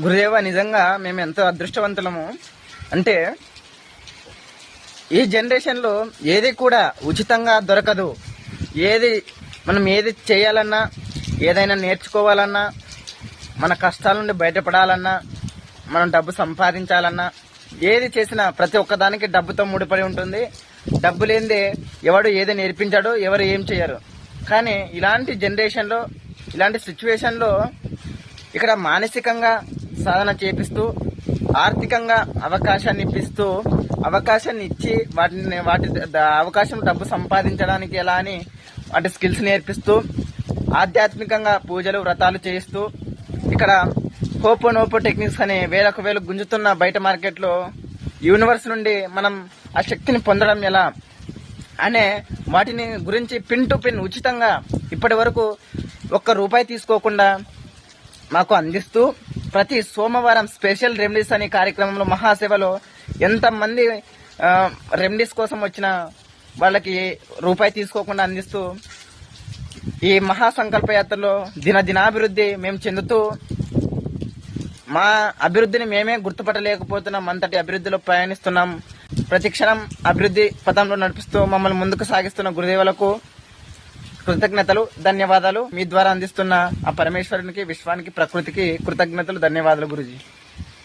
గురుదేవ, నిజంగా మేము ఎంతో అదృష్టవంతులము. అంటే ఈ జనరేషన్లో ఏది కూడా ఉచితంగా దొరకదు. మనం ఏది చేయాలన్నా, ఏదైనా నేర్చుకోవాలన్నా, మన కష్టాల నుండి బయటపడాలన్నా, మనం డబ్బు సంపాదించాలన్నా, ఏది చేసినా ప్రతి ఒక్కదానికి డబ్బుతో ముడిపడి ఉంటుంది. డబ్బు లేనిదే ఎవడు ఏది నేర్పించాడో ఎవరు ఏం చేయరు. కానీ ఇలాంటి జనరేషన్లో, ఇలాంటి సిచ్యువేషన్లో ఇక్కడ మానసికంగా సాధన చేపిస్తూ, ఆర్థికంగా అవకాశాన్ని ఇప్పిస్తూ, అవకాశాన్ని ఇచ్చి వాటి అవకాశం డబ్బు సంపాదించడానికి ఎలా అని వాటి స్కిల్స్ నేర్పిస్తూ, ఆధ్యాత్మికంగా పూజలు వ్రతాలు చేయిస్తూ, ఇక్కడ హోపోనోపో టెక్నిక్స్ అనే వేలకు వేలు గుంజుతున్న బయట మార్కెట్లో యూనివర్స్ నుండి మనం ఆ శక్తిని పొందడం ఎలా అనే వాటిని గురించి పిన్ టు పిన్ ఉచితంగా ఇప్పటి వరకు ₹1 తీసుకోకుండా మాకు అందిస్తూ, ప్రతి సోమవారం స్పెషల్ రెమెడీస్ అనే కార్యక్రమంలో మహాసేవలో ఎంతమంది రెమెడీస్ కోసం వచ్చిన వాళ్ళకి ₹1 తీసుకోకుండా అందిస్తూ, ఈ మహాసంకల్ప యాత్రలో దినాభివృద్ధి మేము చెందుతూ, మా అభివృద్ధిని మేమే గుర్తుపట్టలేకపోతున్నాం. అంతటి అభివృద్ధిలో ప్రయాణిస్తున్నాం. ప్రతి క్షణం అభివృద్ధి పథంలో నడిపిస్తూ మమ్మల్ని ముందుకు సాగిస్తున్న గురుదేవులకు కృతజ్ఞతలు, ధన్యవాదాలు. మీ ద్వారా అందిస్తున్న ఆ పరమేశ్వరునికి, విశ్వానికి, ప్రకృతికి కృతజ్ఞతలు, ధన్యవాదాలు గురుజీ.